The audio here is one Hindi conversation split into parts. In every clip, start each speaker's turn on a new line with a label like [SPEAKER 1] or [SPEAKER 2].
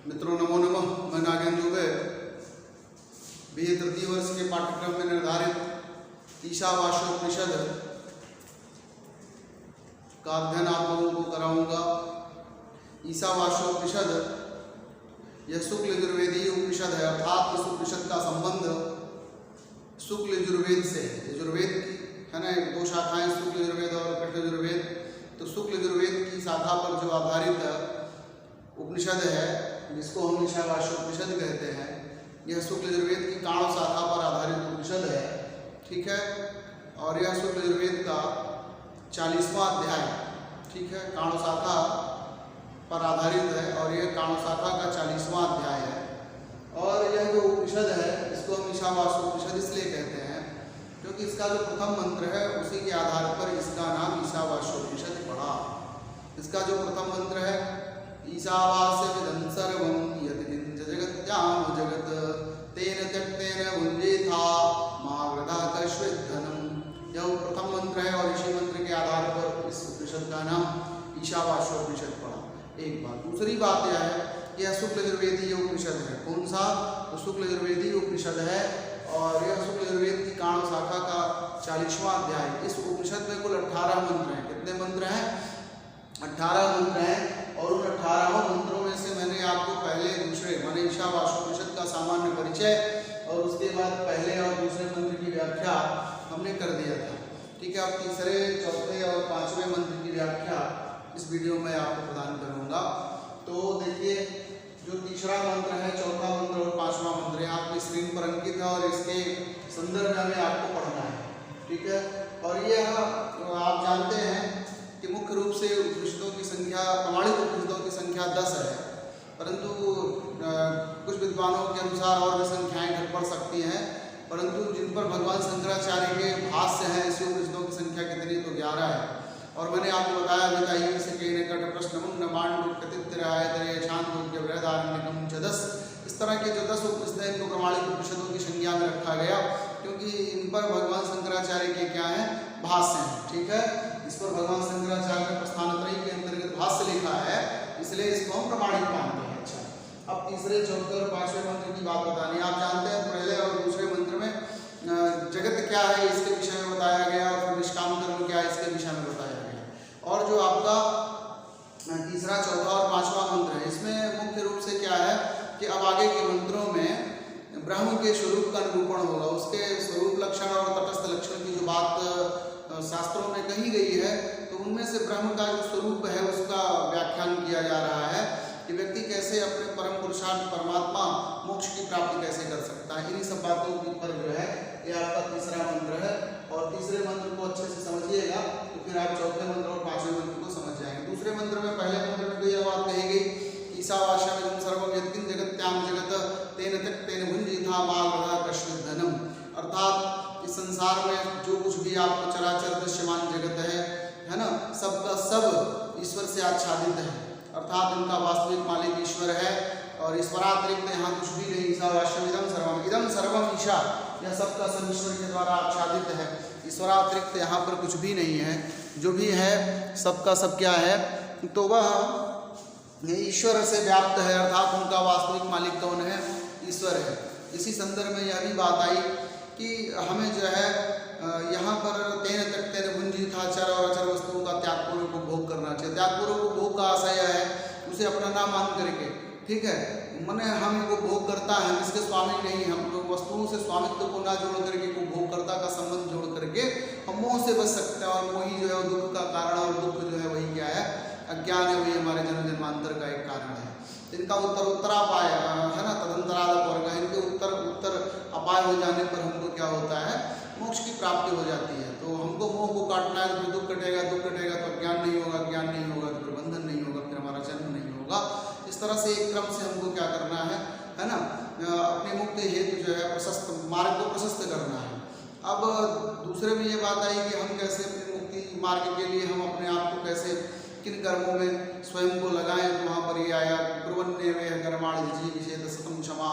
[SPEAKER 1] मित्रों नमो नमः। मैं नागेंद्र दुबे BA तृतीय वर्ष के पाठ्यक्रम में निर्धारित ईशावास्योपनिषद का अध्ययन आप लोगों को कराऊंगा। ईशावास्योपनिषद यह शुक्ल यजुर्वेदीय उपनिषद है, अर्थात इस उपनिषद का संबंध शुक्ल यजुर्वेद से है। यजुर्वेद है ना, दो शाखाएं शुक्ल यजुर्वेद और कृष्ण यजुर्वेद। तो शुक्ल यजुर्वेद की शाखा पर जो आधारित उपनिषद है, जिसको हम ईशावास्योपनिषद कहते हैं, यह शुक्ल यजुर्वेद की काणव शाखा पर आधारित उपनिषद है। ठीक है, और यह शुक्ल यजुर्वेद का 40वां अध्याय, ठीक है, काणव शाखा पर आधारित है और यह काणव शाखा का 40वां अध्याय है। और यह जो उपनिषद है इसको हम ईशावास्योपनिषद इसलिए कहते हैं क्योंकि इसका जो प्रथम मंत्र है उसी के आधार पर इसका नाम ईशावास्योपनिषद पड़ा। इसका जो प्रथम मंत्र है, ईशावास्यमिदं सर्वं यत्किंच जगत्याम जगत तेन त्यक्तेन भुञ्जीथा मा वृथा कश्चित् धनम्। यह प्रथम मंत्र है और इसी मंत्र के आधार पर इस उपनिषद का नाम ईशावास्योपनिषद पड़ा। एक बात। दूसरी बात यह है कि यह शुक्ल यजुर्वेदीय उपनिषद है। कौन सा? तो शुक्ल यजुर्वेदीय उपनिषद है और यह शुक्ल यजुर्वेद की काणव शाखा का 40वां अध्याय। इस उपनिषद में कुल 18 मंत्र हैं। कितने मंत्र हैं? 18 मंत्र हैं। और उन 18 मंत्रों में से मैंने आपको पहले दूसरे माने ईशावास्योपनिषद का सामान्य परिचय और उसके बाद पहले और दूसरे मंत्र की व्याख्या हमने कर दिया था। ठीक है, अब तीसरे, चौथे और पांचवें मंत्र की व्याख्या इस वीडियो में आपको प्रदान करूंगा। तो देखिए, जो तीसरा मंत्र है, चौथा मंत्र और पांचवा मंत्र आपकी स्क्रीन पर अंकित है और इसके संदर्भ में आपको पढ़ना है। ठीक है, और यह आप जानते हैं कि मुख्य रूप से उपनिषदों की संख्या, प्रमाणित उपनिषदों की संख्या 10 है, परंतु कुछ विद्वानों के अनुसार और भी संख्याएं घट बढ़ सकती हैं, परंतु जिन पर भगवान शंकराचार्य के भाष्य हैं ऐसी उपनिषदों की संख्या कितनी? तो 11 है। और मैंने आपको बताया विदाई से के निकट प्रश्न मांडू कतित्राय दरे छांदोग्य बृहदारण्यकम च 10। इस तरह के जो 10 उपनिषद हैं इनको प्रमाणित उपनिषदों की संज्ञा में रखा गया क्योंकि इन पर भगवान शंकराचार्य के क्या है? भाष्य हैं। ठीक है, इस पर भगवान शंकराचार्य ने प्रस्थानत्रयी के अंतर्गत भाष्य लिखा है, इसलिए इसको हम प्रमाणित मानते हैं। अच्छा, अब तीसरे, चौथे और पांचवें मंत्र की बात बतानी। आप जानते हैं पहले और दूसरे मंत्र में जगत क्या है इसके विषय में बताया गया और फिर निष्काम कर्म क्या है इसके विषय में बताया गया। और जो आपका तीसरा, चौथा और पांचवा मंत्र है, इसमें मुख्य रूप से क्या है कि अब आगे के मंत्रों में ब्रह्म के स्वरूप का निरूपण होगा। उसके स्वरूप लक्षण और तटस्थ लक्षण की जो बात शास्त्रों में कही गई है, तो उनमें से ब्रह्म का जो स्वरूप है उसका व्याख्यान किया जा रहा है कि व्यक्ति कैसे अपने परम पुरुषार्थ परमात्मा मोक्ष की प्राप्ति कैसे कर सकता है। इन्हीं सब बातों के ऊपर जो है ये आपका तीसरा मंत्र है। और तीसरे मंत्र को अच्छे से समझिएगा तो फिर आप चौथे मंत्र और पांचवें मंत्र को समझ जाएंगे। दूसरे मंत्र में, पहले मंत्र में तो यह बात कही गई, ईशावास्यमिदं सर्वं यत्किंच जगत्याम जगत तेन त्यक्तेन भुञ्जीथा मा वृथा कश्चित् धनम्। अर्थात इस संसार में जो कुछ भी आपको चराचर दृश्यमान जगत है ना, सबका सब ईश्वर से आच्छादित है, अर्थात इनका वास्तविक मालिक ईश्वर है और ईश्वरातिरिक्त यहाँ कुछ भी नहीं। ईशावास्यमिदं सर्वम, इदं सर्वम ईशा, यह सबका सब ईश्वर के द्वारा आच्छादित है। ईश्वरातिरिक्त यहाँ पर कुछ भी नहीं है, जो भी है सबका सब क्या है? तो वह ईश्वर से व्याप्त है, अर्थात उनका वास्तविक मालिक कौन है? ईश्वर है। इसी संदर्भ में यह भी बात आई कि हमें जो है यहाँ पर तेन त्यक्तेन भुञ्जीथा, चर और अचर वस्तुओं का त्यागपूर्वक उपभोग करना चाहिए। त्यागपूर्वक उपभोग का आशय है उसे अपना नाम मान करके, ठीक है, मैंने हम उपभोग करता है, इसके स्वामी नहीं, हम लोग वस्तुओं से स्वामित्व को ना जोड़ करके उपभोगकर्ता का संबंध जोड़ करके हम मोह से बच सकते हैं। और मोही जो है वो दुख का कारण, और दुख जो है वही क्या है? अज्ञान है, वही हमारे जन्म जन्मांतर का एक कारण है। इनका उत्तरापाय है ना, तदंतराद वर्ग, इनके उत्तर अपाय हो जाने पर हमको क्या होता है? मोक्ष की प्राप्ति हो जाती है। तो हमको मोह को काटना है तो दुख कटेगा, दुख कटेगा तो ज्ञान नहीं होगा, ज्ञान नहीं होगा तो फिर बंधन नहीं होगा, फिर हमारा जन्म नहीं होगा। इस तरह से एक क्रम से हमको क्या करना है ना, अपने मुक्ति हेतु जो है प्रशस्त मार्ग को प्रशस्त करना है। अब दूसरे में ये बात आई कि हम कैसे अपनी मुक्ति मार्ग के लिए हम अपने आप को कैसे, किन कर्मों में स्वयं को लगाएं। तो वहाँ पर ये आया, ब्रुवन्नेवे कर्माणि विषेद सतम क्षमा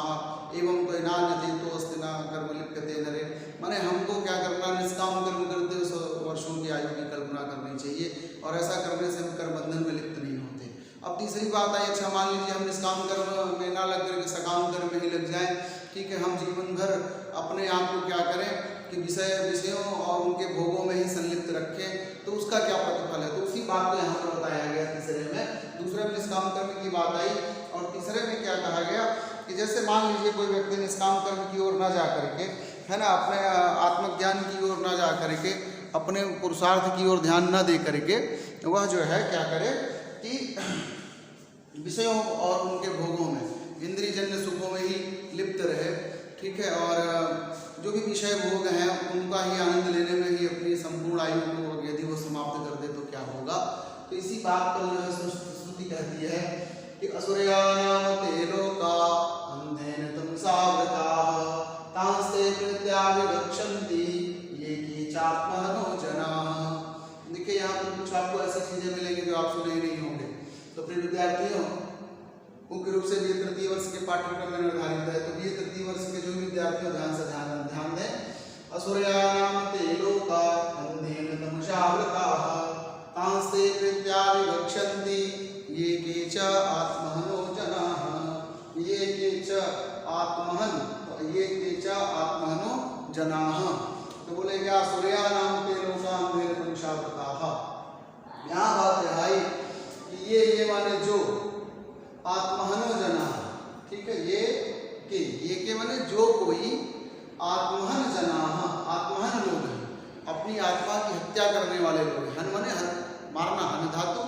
[SPEAKER 1] एवं तो नान्यते तो अस्ति न कर्म लिप्यते नरे। माने हमको क्या करना? निष्काम कर्म करते 100 वर्षों की आयु की कल्पना करनी चाहिए और ऐसा करने से हम कर्म बंधन में लिप्त नहीं होते। अब तीसरी बात आई, अच्छा मान लीजिए हम निष्काम कर्म में ना लग करके सकाम कर्म में ही लग जाए, ठीक है, हम जीवन भर अपने आप को क्या करें कि विषयों और उनके भोगों में ही संलिप्त रखें, तो उसका क्या प्रतिफल है। तो उसी बात को यहाँ पर बताया गया तीसरे में। दूसरे में निष्काम कर्म की बात आई और तीसरे में क्या कहा गया कि जैसे मान लीजिए कोई व्यक्ति निष्काम कर्म की ओर ना जा करके, है ना, अपने आत्मज्ञान की ओर ना जा करके, अपने पुरुषार्थ की ओर ध्यान न दे करके वह जो है क्या करे कि विषयों और उनके भोगों में, इंद्रियजन्य सुखों में ही लिप्त रहे, ठीक है, और जो भी विषय भोग हैं उनका ही आनंद लेने में ही अपनी संपूर्ण आयु को यदि वो समाप्त कर दे तो क्या होगा। तो इसी बात पर जो है श्रुति कहती है कि असुरयानाम ते लोका अंधेन तमसावृताः तांस्ते प्रत्याविगच्छन्ति ये कीचात्मनो जनाः। देखिए यहाँ पर कुछ आपको ऐसी चीजें मिलेंगी जो आप सुने ही नहीं होंगे। तो प्रिय विद्यार्थियों, मुख्य रूप से ये तृतीय वर्ष के पाठ्यक्रम में निर्धारित है, तो ये तृतीय वर्ष के जो विद्यार्थियों ध्यान दें। असुरयानाम ते लोका अंधेन तमसावृताः तांस्ते प्रत्याविगच्छन्ति ये केच आत्मनो जनाः। ये केच आत्मनो जनाः। तो बोले क्या असुरयानाम ते लोका अंधेन तमसावृताः। यहाँ बात है आई कि ये माने जो आत्महनो जना, ठीक है, ये के माने जो कोई आत्महन जना, आत्महन लोग हैं, अपनी आत्मा की हत्या करने वाले लोग हैं। हन माने मारना, हन धातु,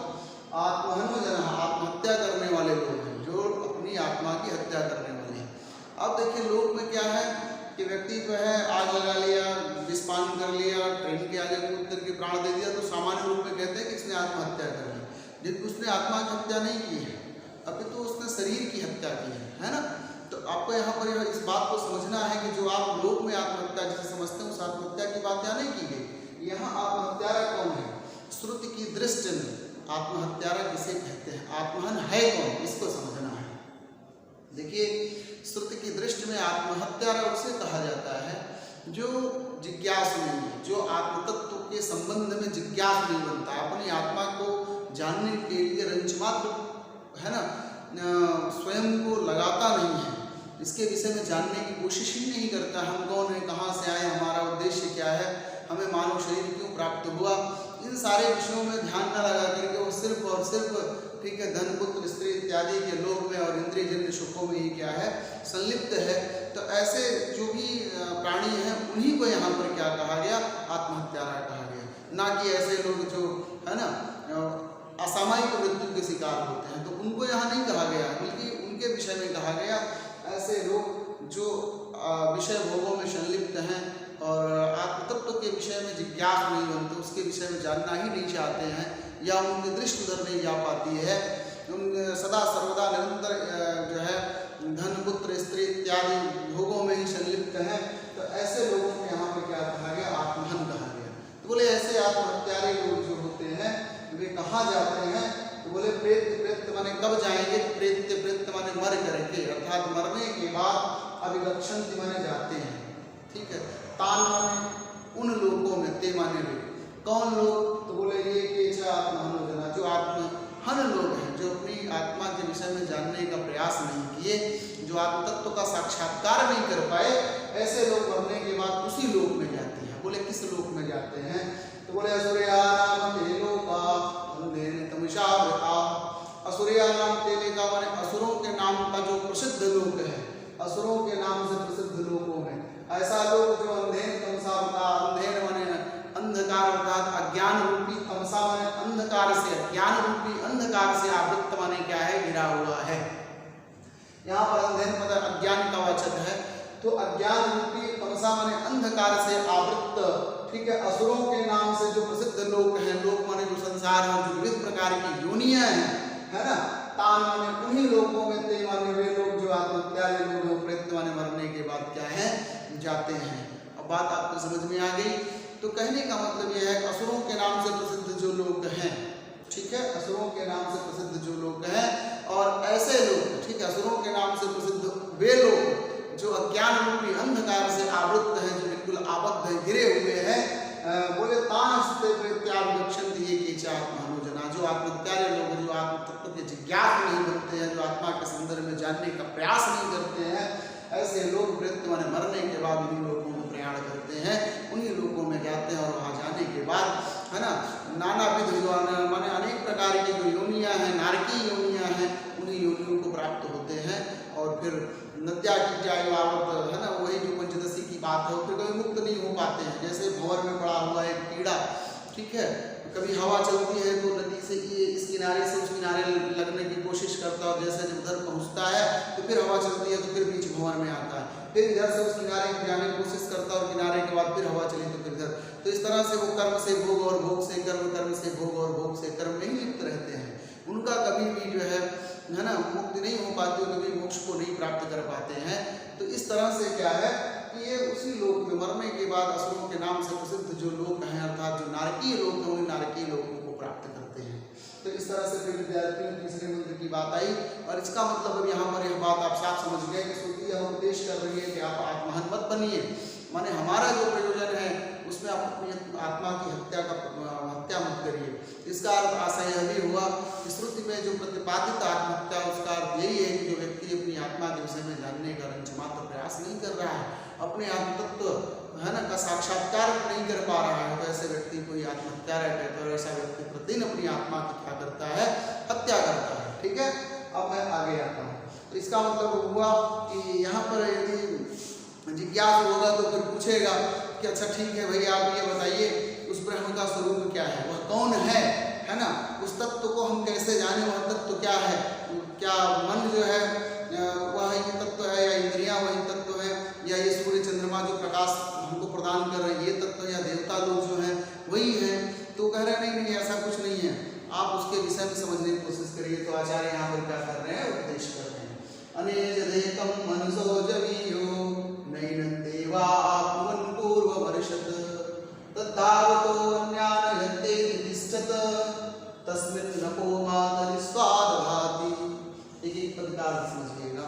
[SPEAKER 1] आत्महनो जना आत्महत्या करने वाले लोग हैं, जो अपनी आत्मा की हत्या करने वाले हैं। अब देखिए लोक में क्या है कि व्यक्ति जो है आग लगा लिया, विषपान कर लिया, ट्रेन के आगे कूद करके प्राण दे दिया, तो सामान्य रूप में कहते हैं कि इसने आत्महत्या कर ली, जबकि उसने आत्मा की हत्या नहीं की है, अभी तो उसने शरीर की हत्या की है ना। तो आपको यहाँ पर इस बात को समझना है कि जो आप लोक में आत्महत्या जिसे समझते हैं उस आत्महत्या की बात यहाँ नहीं की गई। यहाँ आत्महत्यारा कौन है, श्रुति की दृष्टि में आत्महत्यारा किसे कहते हैं, आत्महन है कौन, इसको समझना है। देखिए श्रुति की दृष्टि में आत्महत्यारा उसे कहा जाता है जो जिज्ञासु नहीं है, जो आत्मतत्व के संबंध में जिज्ञास नहीं बनता, अपनी आत्मा को जानने के लिए रंचमात्र, है ना, स्वयं को लगाता नहीं है, इसके विषय में जानने की कोशिश ही नहीं करता। हम कौन है, कहाँ से आए, हमारा उद्देश्य क्या है, हमें मानव शरीर क्यों प्राप्त हुआ, इन सारे विषयों में ध्यान न लगा करके वो सिर्फ और सिर्फ, ठीक है, धन पुत्र स्त्री इत्यादि के लोभ में और इंद्रियजन्य सुखों में ही क्या है, संलिप्त है। तो ऐसे जो भी प्राणी हैं उन्हीं को यहाँ पर क्या कहा गया, आत्महत्यारा कहा गया, ना कि ऐसे लोग जो है ना असामयिक मृत्यु के शिकार होते हैं, तो उनको यहाँ नहीं कहा गया, बल्कि उनके विषय में कहा गया ऐसे लोग जो विषय भोगों में संलिप्त हैं और आत्मतत्व के विषय में जिज्ञास नहीं बनते, उसके विषय में जानना ही नहीं चाहते हैं, या उनकी दृष्टि उधर नहीं जा पाती है, उन सदा सर्वदा निरंतर जो है धन पुत्र स्त्री इत्यादि भोगों में ही संलिप्त हैं। तो ऐसे लोगों को यहाँ पर क्या कहा गया, आत्महन कहा गया। तो बोले ऐसे आत्महत्यारे लोग जो होते हैं वे कहाँ जाते हैं, तो बोले प्रेत माने कब जाएंगे, प्रेत माने मर करके, अर्थात मरने के बाद अभिगच्छन्ति माने जाते हैं, ठीक है, तान माने उन लोगों में, ते माने वे कौन लोग, तो बोले ये केच आत्महनो जना, जो आत्महन लोग हैं, जो अपनी आत्मा के विषय में जानने का प्रयास नहीं किए, जो आत्मतत्व का साक्षात्कार नहीं कर पाए, ऐसे लोग मरने के बाद उसी लोक में जाते हैं। बोले किस लोक में जाते हैं, तो बोले असुरयानाम ते लोका अंधेन तमसावृताः। असुरयानाम ते लोका माने असुरों के नाम का जो प्रसिद्ध लोक है, असुरों के नाम से प्रसिद्ध लोकों में ऐसा लोग जो अंधेन तमसावृता, अंधेन माने अंधकार अर्थात अज्ञान रूपी, तमसा माने अंधकार से, अज्ञान रूपी अंधकार से आवृत्त माने क्या है, घिरा हुआ है। यहाँ पर अंधेन पद अज्ञान का वाचक है, तो अज्ञान रूपी तमसा माने अंधकार से आवृत्त, ठीक है, असुरों के नाम से जो प्रसिद्ध लोक हैं, लोक माने जो संसार में जो विविध प्रकार की योनियां हैं, है ना, तान माने उन्हीं लोगों में, ते माने वे लोग जो आत्महत्यारे लोग हैं, प्रेत माने मरने के बाद क्या है, जाते हैं। अब बात आपको समझ में आ गई। तो कहने का मतलब यह है कि असुरों के नाम से प्रसिद्ध जो लोग हैं, ठीक है, असुरों के नाम से प्रसिद्ध जो लोग हैं और ऐसे लोग, ठीक है, असुरों के नाम से प्रसिद्ध वे लोग जो अज्ञान रूपी अंधकार से आवृत्त हैं, जो बिल्कुल आबद्ध हैं, घिरे हुए हैं, बोले तानस्ते प्रत्याविगच्छन्ति ये केच आत्मनो जना, जो आत्महत्यारे लोग, जो आत्म तत्व के जिज्ञास नहीं बनते हैं, जो आत्मा के संदर्भ में जानने का प्रयास नहीं करते हैं, ऐसे लोग मृत्यु माने मरने के बाद उन्हीं लोगों में प्रयाण करते हैं, उन्हीं लोगों में जाते हैं और वहाँ जाने के बाद है ना नानाविध जो माने अनेक प्रकार की जो योनियाँ हैं, नारकीय योनियाँ हैं, उन्हीं योनियों को प्राप्त होते हैं और फिर नद्या की जायवावत है ना वही जो पंचदशी की बात है, फिर कभी मुक्त नहीं हो पाते हैं। जैसे भंवर में पड़ा हुआ एक कीड़ा, ठीक है, कभी हवा चलती है तो नदी से ये इस किनारे से उस किनारे लगने की कोशिश करता है और जैसे जब उधर पहुंचता है तो फिर हवा चलती है तो फिर बीच भंवर में आता है, फिर इधर से उस किनारे जाने की कोशिश करता है और किनारे के बाद फिर हवा चली तो फिर इधर, तो इस तरह से वो कर्म से भोग और भोग से कर्म, कर्म से भोग और भोग से कर्म में ही लिप्त रहते हैं। उनका कभी भी जो है ना मुक्ति नहीं हो पाती, कभी मोक्ष को नहीं प्राप्त कर पाते हैं। तो इस तरह से क्या है कि ये उसी लोक में मरने के बाद असुरों के नाम से प्रसिद्ध जो लोक हैं अर्थात जो नारकीय लोक हैं उन नारकीय लोकों को प्राप्त करते हैं। तो इस तरह से फिर विद्यार्थियों तीसरे मंत्र की बात आई और इसका मतलब अब यहाँ पर यह बात आप साफ समझ गए कि श्रुति यह उपदेश कर रही है कि आप आत्महन मत बनिए, माने हमारा जो प्रयोजन है उसमें आप अपनी आत्मा की हत्या मत करिए। इसका अर्थ आशय यह भी हुआ कि श्रुति में जो प्रतिपादित आत्महत्या उसका अर्थ यही है कि जो व्यक्ति अपनी आत्मा के विषय में जानने का रंच मात्र प्रयास नहीं कर रहा है, अपने आत्म तत्व है ना का साक्षात्कार नहीं कर पा रहा है, तो ऐसे व्यक्ति को ये आत्महत्या कहते हैं और ऐसा व्यक्ति प्रतिदिन अपनी आत्मा की क्या करता है, हत्या करता है। ठीक है, अब मैं आगे आता हूँ। तो इसका मतलब हुआ कि यहाँ पर यदि जिज्ञासु होगा तो फिर पूछेगा कि अच्छा ठीक है भाई आप ये बताइए उस ब्रह्म का स्वरूप क्या है, वह कौन है ना, उस तत्व को हम कैसे जाने, वह तत्व क्या है, क्या मन जो है वह ही तत्व है या इंद्रियां वही तत्व है या ये सूर्य चंद्रमा जो प्रकाश हमको प्रदान कर रहे हैं ये तत्व या देवता लोग जो हैं वही है। तो कह रहे नहीं नहीं ऐसा कुछ नहीं है, आप उसके विषय में समझने की कोशिश करिए। तो आचार्य यहाँ पर क्या कर रहे हैं, उपदेश कर रहे हैं। अनेजदेकं मनसो जवीयो नैनं देवा आत्मन् पूर्ववर्षत तद्धावतो अन्यानयते तिष्ठत तस्मिन् नपो मातरिस्वादभाति। एक पद का अर्थ समझिएगा।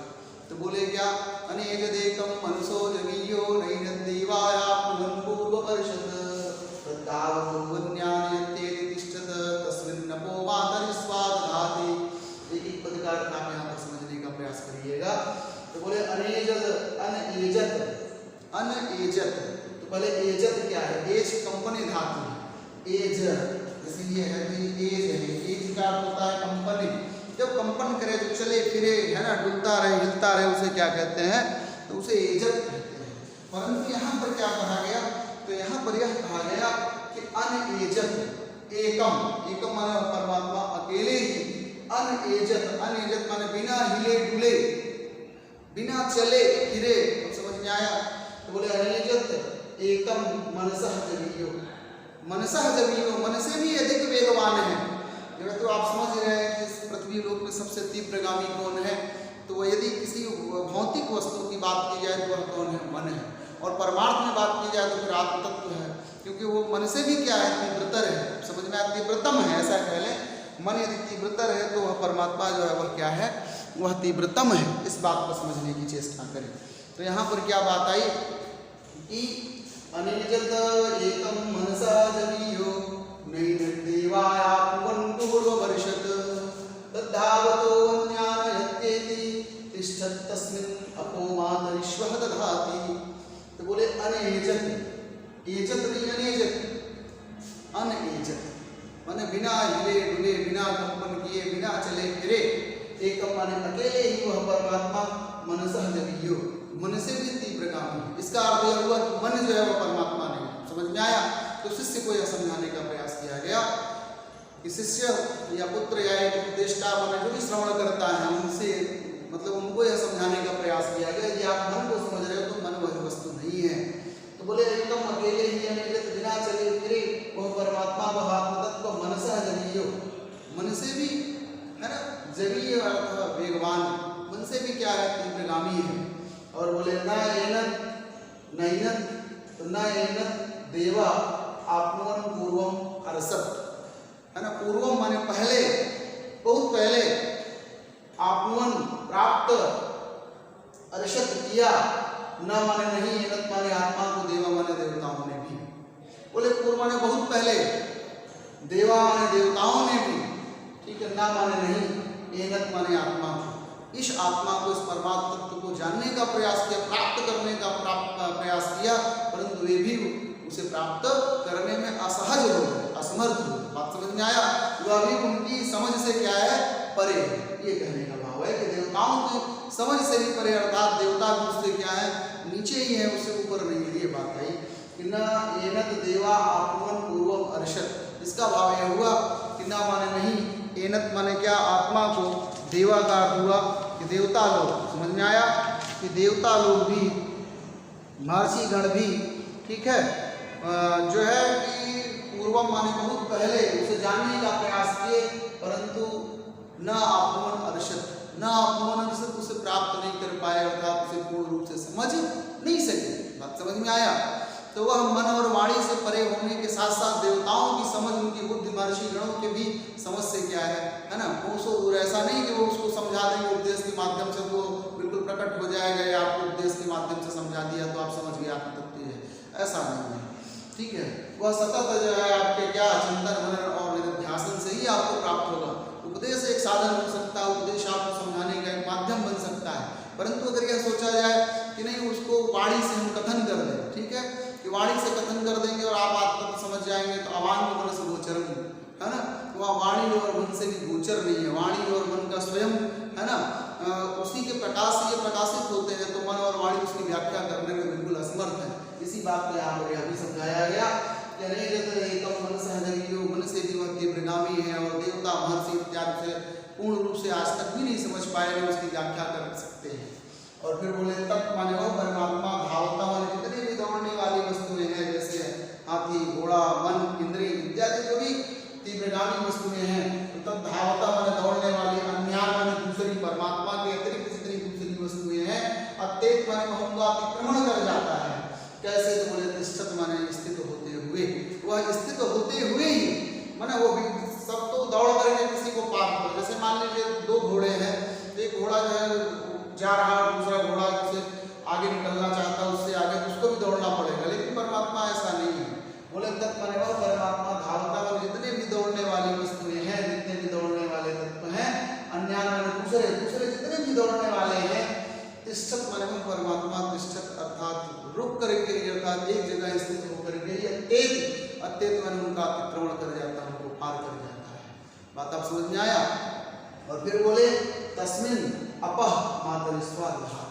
[SPEAKER 1] तो बोले क्या, अनेजदेकं मनसो जवीयो नैनं देवा आत्मन् पूर्ववर्षत तद्धावतो अन्यानयते तिष्ठत तस्मिन् नपो मातरिस्वादभाति। एक पद का अर्थ आप यहाँ पर समझने का प्रयास करिएगा। तो बोले अनेजत अनएजत, अनएजत तो पहले एजत क्या है, एज कंपनी धातु है, एज जैसे ये है कि एज है, एज का अर्थ होता है कंपनी, जब कंपन करे जो चले फिरे है ना, डुलता रहे हिलता रहे उसे क्या कहते हैं, तो उसे एजत कहते हैं। परंतु यहाँ पर क्या कहा गया, तो यहाँ पर यह कहा गया कि अनएजत एकम, एकम माने परमात्मा अकेले ही, अनएजत, अनएजत माने बिना हिले डुले बिना चले फिरे, तो समझ में आया। तो बोले अनएजत एकम मनसः जवीयो, मनसः जवीयो मन से भी अधिक वेगवान है। जब तो आप समझ रहे हैं कि इस पृथ्वी लोक में सबसे तीव्रगामी कौन है, तो वह यदि किसी भौतिक वस्तु की बात की जाए तो वह कौन है, मन है, और परमार्थ में बात की जाए तो फिर आत्म तत्व है, क्योंकि वो मन से भी क्या है, तीव्रतर है। समझ में आया, तीव्रतम है, ऐसा कह लें। मन यदि तीव्रतर है तो वह परमात्मा जो है वह क्या है, वह तीव्रतम है। इस बात को समझने की चेष्टा करें। तो यहाँ पर क्या बात आई कि अनेजत एकम मनसा जवीयो नैनं देवायात्मन् पूर्ववर्षत तद्धावतो अन्यानयत्येति तिष्ठत् तस्मिन् अपो मातरिश्वः दधाति। तो बोले अनेजत, एजत नहीं अनेजत, अनएजत माने बिना हिले डुले बिना कंपन किए बिना चले फिरे, एकम माने अकेले ही वह परमात्मा, मनसः जवीयो मन से भी तीव्रगामी है। इसका अर्थ यह हुआ कि मन जो है वह परमात्मा नहीं है। समझ में आया। तो शिष्य को यह समझाने का प्रयास किया गया कि शिष्य या पुत्र या एक उपदेष्टा माने जो भी श्रवण करता है उनसे मतलब उनको यह समझाने का प्रयास किया गया कि आप मन को समझ रहे हो तो मन वह वस्तु नहीं है। तो बोले एकम अकेले ही अनेजत बिना चले फिरे वह परमात्मा वह आत्म तत्व मनसः जवीयो, मन से भी है ना, जवीय अर्थ वेगवान, मन से भी क्या है, तीव्रगामी है। और बोले न एनत नैनत, तो न एनत देवा आत्मन पूर्वम अरसत, है ना, पूर्वम माने पहले, बहुत पहले, आत्मन प्राप्त, अरसत किया, न माने नहीं, एनत माने आत्मा को, देवा माने देवताओं ने भी। बोले पूर्व माने बहुत पहले, देवा माने देवताओं ने भी, ठीक है, ना माने नहीं, एनत माने आत्मा। इस आत्मा को, इस परमात्मा तत्व को जानने का प्रयास किया, प्राप्त करने का प्रयास किया, परंतु वे भी उसे प्राप्त करने में असहज हो गए, असमर्थ हो गए। बात समझ में आया? वह भी उनकी समझ से क्या है, परे। ये कहने का भाव है कि देवताओं की समझ से भी परे, अर्थात देवता भी उससे क्या है, नीचे ही है, उससे ऊपर नहीं है। ये बात आई कि न एनत देवा आत्मन पूर्वम अर्षत। इसका भाव यह हुआ कि न माने नहीं, एनत माने क्या, आत्मा को, देवा का हुआ कि देवता लोग, समझ में आया कि देवता लोग भी, महर्षि गण भी, ठीक है, जो है कि पूर्वम माने बहुत पहले उसे जानने का प्रयास किए, परंतु न आत्मन अर्षत, न आत्मन अर्षत, उसे प्राप्त नहीं कर पाए, अर्थात उसे पूर्ण रूप से समझ नहीं सके। बात समझ में आया? तो वह मन और वाणी से परे होने के साथ साथ देवताओं की समझ, उनकी बुद्धि, महर्षि गणों के भी समझ से क्या है ना, कोसों दूर। ऐसा नहीं कि वो उसको समझा देंगे उपदेश के माध्यम से, वो बिल्कुल प्रकट हो जाएगा, या आपको उपदेश के माध्यम से समझा दिया तो आप समझ गए, आत्म तत्व है, ऐसा नहीं है, ठीक है। वह सतत जो है आपके क्या, चिंतन मनन और निधिध्यासन से ही आपको प्राप्त होगा। उपदेश एक साधन हो सकता है, उपदेश आपको समझाने का एक माध्यम बन सकता है, परंतु अगर यह सोचा जाए कि नहीं, उसको वाणी से हम कथन कर दें, ठीक है, कि वाणी से कथन कर देंगे और आप आत्मा समझ जाएंगे, तो अवांग मन से गोचरम, है ना, वह वाणी और मन से भी गोचर नहीं है। वाणी और मन का स्वयं, है ना, उसी के प्रकाश से ये प्रकाशित होते हैं, तो मन और वाणी उसकी व्याख्या करने में बिल्कुल असमर्थ है। इसी बात को यहाँ पर यह भी समझाया गया कि नहीं जैसे एकम मन सहजगियो, मन से भी वह तीव्रगामी है, और देवता, महर्षि इत्यादि से पूर्ण रूप से आज तक भी नहीं समझ पाए, उसकी व्याख्या कर सकते हैं। और फिर बोले तत् माने वो परमात्मा, धावता माने जितने भी दौड़ने वाली वस्तुएं हैं, जैसे हाथी, घोड़ा, मन, इंद्रिय इत्यादि जो भी तीव्रगामी वस्तुएं हैं, तो तत् धावता माने दौड़ने वाली, अन्यान माने दूसरी, परमात्मा के अतिरिक्त जितनी दूसरी वस्तुएं हैं, अत्येत माने वह का अतिक्रमण कर जाता है। कैसे? तो बोले तिष्ठत माने स्थित होते हुए, वह स्थित होते हुए ही माने वो भी सब तो दौड़ करके किसी को पार कर। जैसे मान लीजिए दो घोड़े हैं, एक घोड़ा जो है जा रहा है, दूसरा घोड़ा उसे आगे निकलना चाहता है, उससे आगे उसको भी दौड़ना पड़ेगा, लेकिन परमात्मा ऐसा नहीं है। बोले तत् माने वह परमात्मा, धावता माने जितने भी दौड़ने वाली वस्तुएं हैं, जितने भी दौड़ने वाले तत्व हैं, अन्यान माने दूसरे दूसरे जितने भी दौड़ने वाले हैं, तिष्ठत माने वह परमात्मा, तिष्ठत अर्थात रुक करके, अर्थात एक जगह स्थित होकर के, अत्येत माने उनका अतिक्रमण कर जाता है, उनको पार कर जाता है। बात आप समझ में आया? और फिर बोले तस्मिन अपह मातरिस्वा दधात,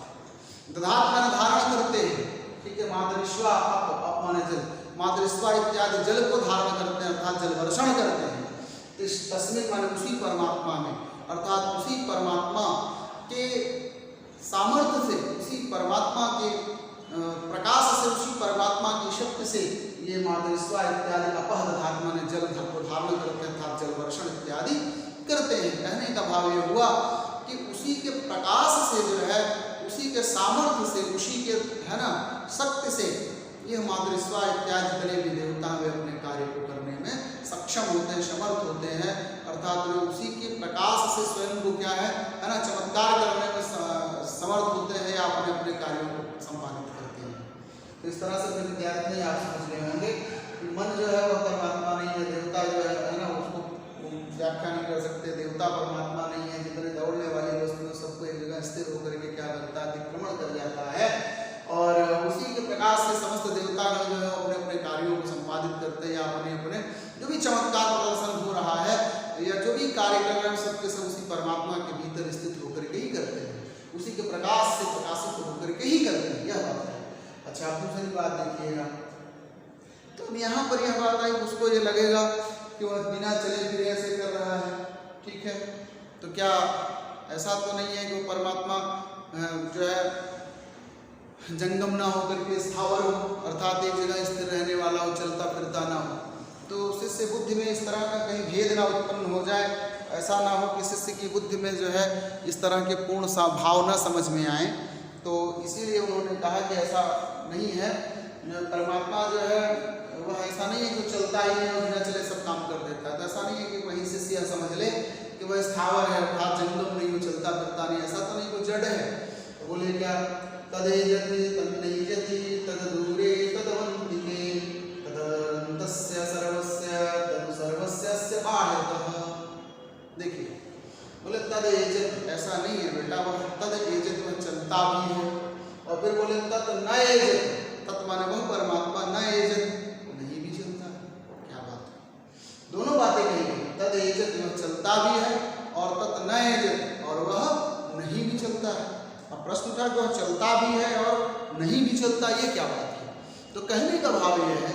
[SPEAKER 1] दधात माने धारण करते हैं, ठीक है, मातरिस्वा अप माने जल, मातरिस्वा इत्यादि जल को धारण करते हैं, अर्थात जल वर्षण करते हैं। तस्मिन माने उसी परमात्मा में, अर्थात उसी परमात्मा के सामर्थ्य से, उसी परमात्मा के प्रकाश से, उसी परमात्मा की शक्ति से ये मातरिस्वा इत्यादि अपह दधात माने जल को धारण करते हैं, अर्थात जल वर्षण इत्यादि करते हैं। कहने का भाव यह हुआ कि उसी के प्रकाश से जो है, उसी के सामर्थ्य से, उसी के, है ना, शक्ति से यह मातरिस्वा इत्यादि जितने भी देवता वे अपने कार्य को करने में सक्षम होते हैं, समर्थ होते हैं, अर्थात वे उसी के प्रकाश से स्वयं को क्या है ना, चमत्कार करने में समर्थ होते हैं, या अपने अपने कार्यों को संपादित करते हैं। तो इस तरह से फिर विद्यार्थी आप समझ रहे होंगे कि मन जो है वह परमात्मा नहीं है, देवता जो है ना, उसको व्याख्या नहीं कर सकते, देवता परमात्मा नहीं है। जितने दौड़ने वाली वस्तुएं सबको एक जगह स्थिर होकर के क्या करता है, अतिक्रमण कर जाता है, और उसी के प्रकाश से समस्त देवता जो है अपने अपने कार्यों को संपादित करते हैं, या अपने अपने जो भी चमत्कार प्रदर्शन हो रहा है, या जो भी कार्य कर रहे हैं, सबके सब उसी परमात्मा के भीतर स्थित होकर के ही करते हैं, उसी के प्रकाश से प्रकाशित होकर के ही करते हैं। यह बात है। अच्छा, आप दूसरी बात देखिएगा, तो यहाँ पर यह बात आई, उसको ये लगेगा कि वह बिना चले फिरे ऐसे कर रहा है, ठीक है, तो क्या ऐसा तो नहीं है कि वो परमात्मा जो है जंगम ना होकर के स्थावर हो, अर्थात एक जगह स्थिर रहने वाला हो, चलता फिरता ना हो, तो शिष्य बुद्धि में इस तरह का कहीं भेद ना उत्पन्न हो जाए, ऐसा ना हो कि शिष्य की बुद्धि में जो है इस तरह के पूर्ण सा भाव न समझ में आए। तो इसीलिए उन्होंने कहा कि ऐसा नहीं है, परमात्मा जो है वह ऐसा नहीं है कि चलता ही है और बिना चले सब काम कर देता है। तो ऐसा नहीं है कि वहीं शिष्य यह समझ ले कि वह स्थावर है, अर्थात जंगम नहीं, वो चलता फिरता नहीं, ऐसा तो नहीं, कोई जड़ है। तो बोले क्या, तदेजति तन्नैजति तददूरे तदवन्तिके तदन्तस्य सर्वस्य तदु सर्वस्य बाह्यतः। देखिए, बोले तदेजति, ऐसा नहीं है बेटा, वह तद एजत वह चलता भी है। और फिर बोले तत् न एजत, तत् माने वह परमात्मा, न एजत नहीं भी चलता है। क्या बात है, दोनों बातें कही गई, तद एजत वह चलता भी है और तत् न एजत और वह नहीं भी चलता है। अब प्रश्न उठा कि वह चलता भी है और नहीं भी चलता, ये क्या बात है? तो कहने का भाव यह है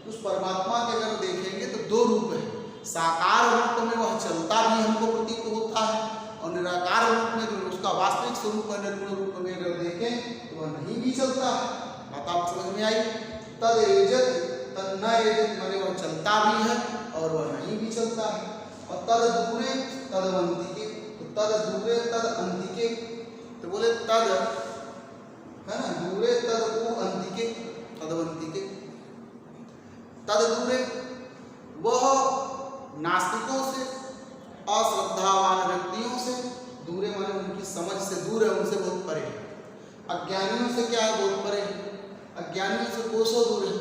[SPEAKER 1] उस परमात्मा के अगर देखेंगे तो दो रूप है। साकार रूप में वह चलता भी हमको प्रतीत होता है और निराकार रूप में जो उसका वास्तविक स्वरूप है निर्गुण रूप में अगर देखें तो वह नहीं भी चलता है। बात आप समझ में आई? तद एजत तद न एजत माने वह चलता भी है और वह नहीं भी चलता है। और तद दूरे तद अंतिके, तो तद दूरे तद अंतिके, तो बोले तद है ना, दूरे तद उ अंतिके, तदवंतिके, तद दूरे वह नास्तिकों से, अश्रद्धावान व्यक्तियों से दूरे माने उनकी समझ से दूर है, उनसे बहुत परे है। अज्ञानियों से क्या है, बहुत परे है, अज्ञानियों से कोसों दूर है,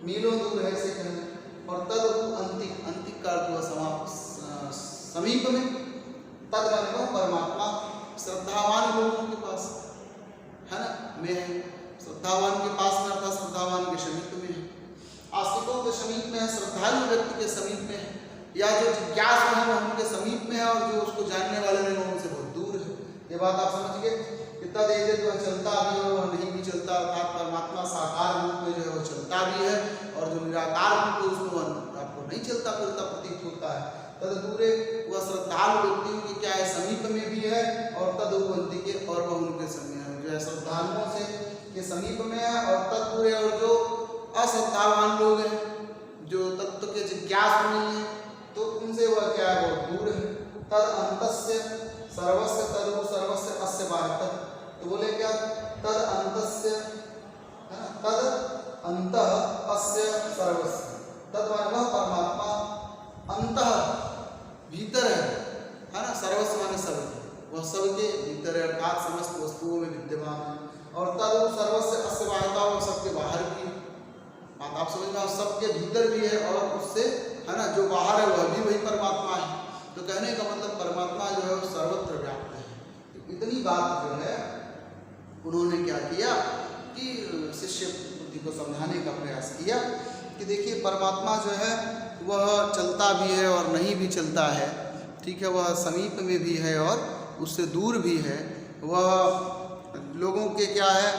[SPEAKER 1] मीलों दूर है ऐसे कहते। और तद अंतिक, अंतिक का अर्थ हुआ समाप्त, समीप में। तद माने वह परमात्मा श्रद्धावान लोगों के पास है ना, में है, श्रद्धावान के पास में अर्थात श्रद्धावान के समीप में है, आस्तिकों के समीप में है, श्रद्धालु व्यक्ति के समीप में है, या जो जिज्ञासु है वह उनके समीप में है और जो उसको जानने वाले नहीं वो उनसे बहुत दूर है। ये बात आप समझ गए कि तद एजत वह चलता भी है वह नहीं भी चलता, अर्थात परमात्मा साकार रूप में जो है वो चलता भी है और जो निराकार रूप है उसमें वह आपको नहीं चलता फिरता प्रतीत होता है। तद दूरे वह श्रद्धालु व्यक्तियों के क्या है, समीप में भी है, और तद उपवंती के और वह उनके समीप जो है श्रद्धालुओं से के समीप में है। और तद दूरे और जो अश्रद्धावान लोग हैं जो तत्व के जिज्ञासु नहीं है तो उनसे वह क्या है, बहुत दूर है। तद अंतस्य सर्वस्य तदु सर्वस्य अस्य भारत, तो बोले क्या, तद अंतस्य है ना, तद अंतः अस्य सर्वस्य, तद माने वह परमात्मा अंतः भीतर है ना, सर्वस्व माने सब, वह सबके भीतर है अर्थात समस्त वस्तुओं में विद्यमान है। और तदु सर्वस्य अस्य बाह्यता, वह सबके बाहर भी है। बात आप समझना, सबके भीतर भी है और उससे है ना जो बाहर है वह भी वही परमात्मा है। तो कहने का मतलब परमात्मा जो है वो सर्वत्र व्याप्त है। तो इतनी बात जो है उन्होंने क्या किया कि शिष्य बुद्धि को समझाने का प्रयास किया कि देखिए परमात्मा जो है वह चलता भी है और नहीं भी चलता है, ठीक है, वह समीप में भी है और उससे दूर भी है, वह लोगों के क्या है,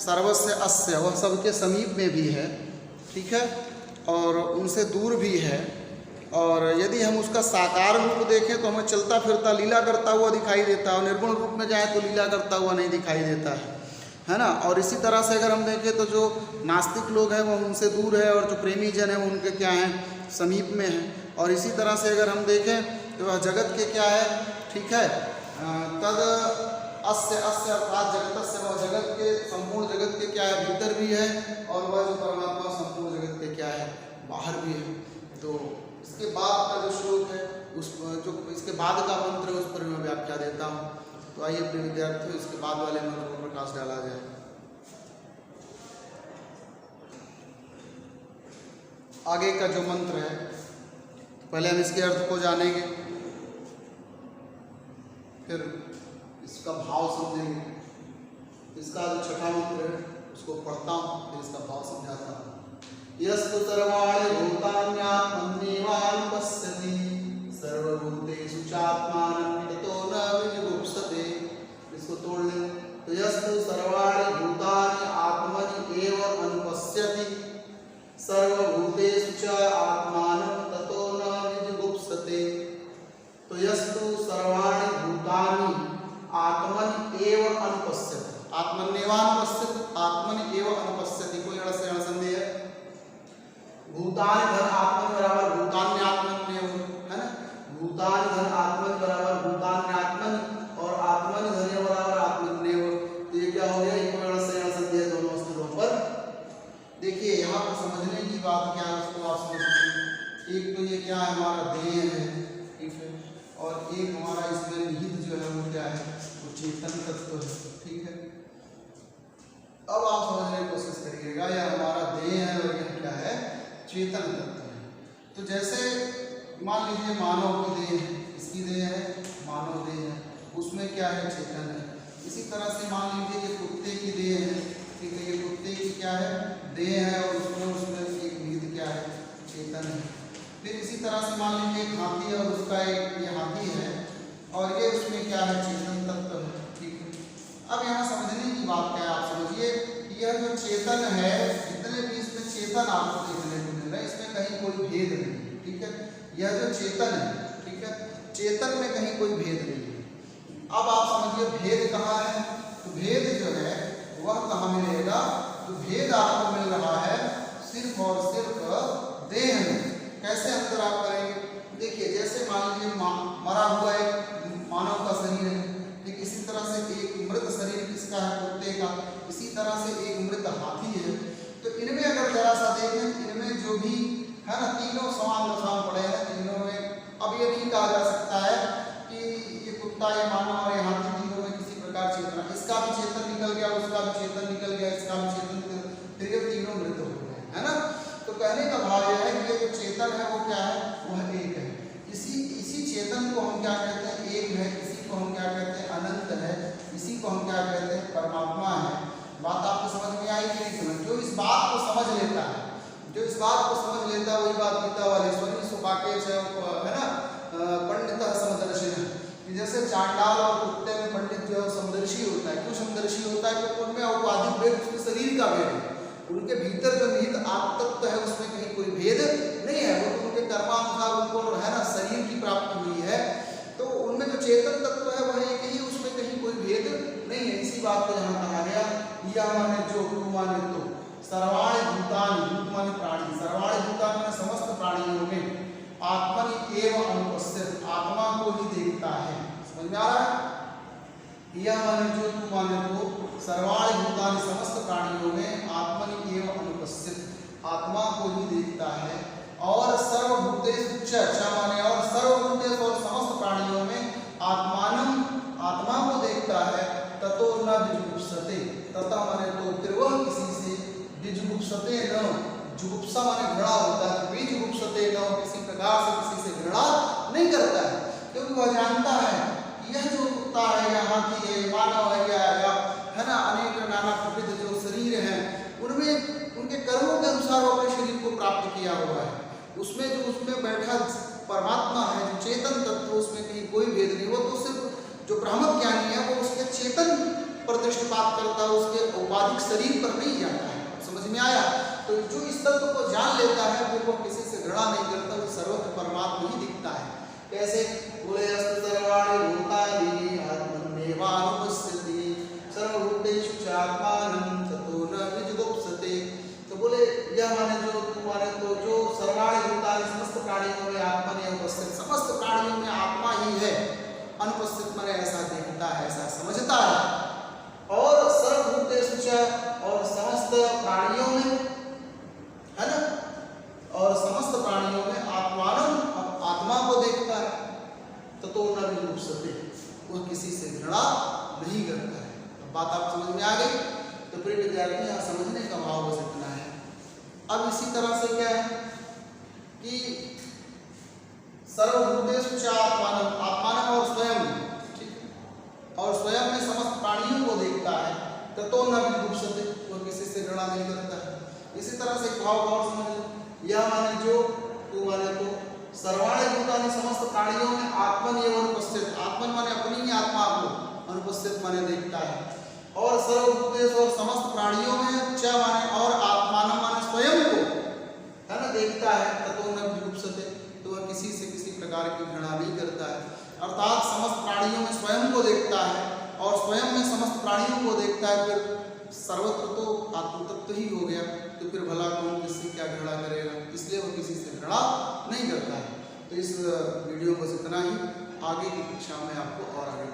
[SPEAKER 1] सर्वस्य अस्य, वह सबके समीप में भी है, ठीक है, और उनसे दूर भी है। और यदि हम उसका साकार रूप देखें तो हमें चलता फिरता लीला करता हुआ दिखाई देता है, और निर्गुण रूप में जाए तो लीला करता हुआ नहीं दिखाई देता है ना। और इसी तरह से अगर हम देखें तो जो नास्तिक लोग हैं वो उनसे दूर है और जो प्रेमी जन है वो उनके क्या हैं, समीप में है। और इसी तरह से अगर हम देखें तो वह जगत के क्या है, ठीक है, तद अस्य अस्य अर्थात जगत से, वह जगत के संपूर्ण जगत के क्या है, भीतर भी है, और वह जो परमात्मा संपूर्ण जगत के क्या है, बाहर भी है। तो इसके बाद का जो श्लोक है उस जो इसके बाद का मंत्र है उस पर मैं व्याख्या देता हूँ। तो आइए अपने विद्यार्थियों इसके बाद वाले मंत्र पर प्रकाश डाला जाए। आगे का जो मंत्र है तो पहले हम इसके अर्थ को जानेंगे, फिर इसका भाव समझेंगे। इसका जो छठा मंत्र है उसको पढ़ता हूँ, फिर इसका भाव समझाता हूँ। यस्तु सर्वाणि भूतान्यात्मन्येवानुपश्यति सर्वभूतेषु चात्मानं ततो न विजुगुप्सते। इसको तोड़ लें तो यस्तु सर्वाणि भूतानि आत्मनि एव अनुपश्यति सर्वभूतेषु च आत्मानं ततो न विजुगुप्सते। तो यस्तु सर्वाणि भूतानि आत्मनि एव अनुपश्यति, आत्मन्येवानुपश्यति, आत्मनि एव अनुपश्यति। कोई अड़ से संदेह है? भूतानि धन आत्मन बराबर भूतान्य आत्मन्य है ना, भूतानि धन आत्मन बराबर भूतान्य आत्मन और आत्मन धन बराबर आत्मन्य। तो ये क्या हो गया, एक से संदेह दोनों स्तरों पर। देखिए यहाँ पर समझने की बात क्या है उसको आप समझिए। एक तो ये क्या है, हमारा देह है, ठीक है, और एक हमारा इसमें निहित जो है वो क्या है, वो चेतन तत्व है, ठीक है। अब आप समझने की कोशिश करिएगा, यह हमारा देह है और यह क्या है, चेतन तत्व है। तो जैसे मान लीजिए मानव की देह है, इसकी देह है, मानव देह है, उसमें क्या है, चेतन है। इसी तरह से मान लीजिए ये कुत्ते की देह है, ठीक है, ये कुत्ते की क्या है, देह है, और उसमें एक नींद क्या है, चेतन है। फिर इसी तरह से मान लीजिए एक हाथी है और उसका एक ये हाथी है और ये उसमें क्या है, चेतन तत्व है, ठीक है। अब यहाँ समझने की बात क्या है, आप समझिए यह जो चेतन है, जितने भी इसमें चेतन आपको देखने को मिल रहा है, इसमें कहीं कोई भेद नहीं है, ठीक है। यह जो चेतन है, ठीक है, चेतन में कहीं कोई भेद नहीं है। अब आप समझिए भेद कहाँ है, तो भेद जो है वह कहाँ मिलेगा, तो भेद आपको मिल रहा है सिर्फ और सिर्फ देह में। कैसे अंतर आप करेंगे, देखिए जैसे मान लीजिए मरा हुआ एक मानव का शरीर है, ठीक, इसी तरह से एक मृत शरीर किसका है, कुत्ते का, इसी तरह से एक मृत हाथी है। तो इनमें अगर जरा सा देखें, इनमें जो भी है ना, तीनों समान दशा पड़े हैं, तीनों में अब ये नहीं कहा जा सकता है कि ये कुत्ता, ये मानव और ये हाथी तीनों में किसी प्रकार चेतना, इसका भी चेतन निकल गया, उसका भी चेतन निकल गया, इसका भी चेतन निकल, फिर ये तीनों मृत हो गए, है ना। तो कहने का भाव यह है कि ये जो चेतन है वो क्या है, वह एक है। इसी चेतन को हम क्या कहते हैं, एक है। इसी को हम क्या कहते हैं, अनंत है। इसी को हम क्या कहते हैं, परमात्मा है। बात आपको समझ में आई कि नहीं समझ? जो इस बात को समझ लेता है, जो इस बात को समझ लेता है, वही बात गीता वाले स्वनी सुपाके है ना, पंडित समदर्शी, जैसे चांडाल और कुत्ते में पंडित जो है समदर्शी होता है। क्यों समदर्शी होता है, क्योंकि उनमें औपाधिक भेद उसके शरीर का भेद है, उनके भीतर जो निहित आत्मतत्व है उसमें कहीं कोई भेद नहीं है, वो उनके कर्मानुसार उनको है ना शरीर की प्राप्ति हुई है। तो उनमें जो चेतन तत्व है वह एक ही, उसमें कहीं कोई भेद नहीं है। इसी बात को यहाँ कहा गया, या माने जो, तू माने तो, सर्वाणि भूतानि, भूत माने प्राणी, सर्वाणि भूतानि माने समस्त प्राणियों में, आत्मनि एव अनुपस्थित, आत्मा को ही देखता है। समझ में आ रहा है? यह माने जो, तू माने तो, सर्वाणि भूतानि समस्त प्राणियों में, आत्मनि एव अनुपस्थित, आत्मा को ही देखता है। और सर्वभूतेषु च, च माने और, सर्वभूतेषु और समस्त प्राणियों में, आत्मानं, आत्मा को देखता है। ततो न विजुगुप्सते, तथा माने तो, फिर वह किसी से, विजुगुप्सते न, जुगुप्सा माने घृणा होता है, विजुगुप्सते न, किसी प्रकार से किसी से घृणा नहीं करता है, क्योंकि वह जानता है यह जो कुत्ता है, या हाथी है, मानव है, या है ना, अनेक नाना प्रकृति जो शरीर हैं, उनमें उनके कर्मों के अनुसार वो अपने शरीर को प्राप्त किया हुआ है। उसमें जो उसमें बैठा परमात्मा है, जो चेतन तत्व, उसमें कहीं कोई भेद नहीं। वो तो सिर्फ जो ब्रह्म ज्ञानी है वो उसके चेतन पर दृष्टिपात करता है, उसके औपाधिक शरीर पर नहीं जाता है। समझ में आया? तो जो इस तत्व को जान लेता है, फिर वो किसी से घृणा नहीं करता, वो सर्वत्र परमात्मा ही दिखता है। कैसे? बोले सर्वाणि भूतानि आत्मन्येवानुपस्थिति, सर्वभूतेषु च आत्मानं ततो न विजुगुप्सते। तो बोले यह माने जो, तू माने तो, जो सर्वाणि भूतानि समस्त प्राणियों में आत्मन्य उपस्थित, समस्त प्राणियों में आत्मा ही है। अनुपस्थित माने ऐसा देखता है, ऐसा समझता है। और सर्वभूतेषु च, और समस्त प्राणियों में, है ना, और समस्त प्राणियों में, आत्मानं, आत्मा को देखता है। ततो न विजुगुप्सते, वह किसी से घृणा नहीं करता है। अब बात आप समझ में आ गई? तो प्रिय विद्यार्थी, यहाँ समझने का भाव बस इतना है। अब इसी तरह से क्या है कि सर्वभूतेषु च आत्मानं, आत्मानं और स्वयं, ठीक है, और स्वयं में समस्त प्राणियों को देखता है। ततो न विजुगुप्सते, वह किसी से घृणा नहीं करता है। इसी तरह से भाव और समझ, यह माने जो, तू माने तो, सर्वाणि भूतानि समस्त प्राणियों में, आत्मन एव अनुपस्थित, आत्मन माने अपनी ही आत्मा को, अनुपस्थित माने देखता है। और सर्वभूतेषु और समस्त प्राणियों में, च माने और, आत्मानं माने स्वयं को, है ना, देखता है। ततो न विजुगुप्सते, तो वह किसी से किसी प्रकार की घृणा नहीं करता है। अर्थात समस्त प्राणियों में स्वयं को देखता है और स्वयं में समस्त प्राणियों को देखता है, फिर सर्वत्र तो आत्मतत्व ही हो गया। तो फिर भला कौन किससे क्या घृणा करेगा? इसलिए वो किसी से घृणा नहीं करता है। तो इस वीडियो को इतना ही, आगे की कक्षा में आपको और आगे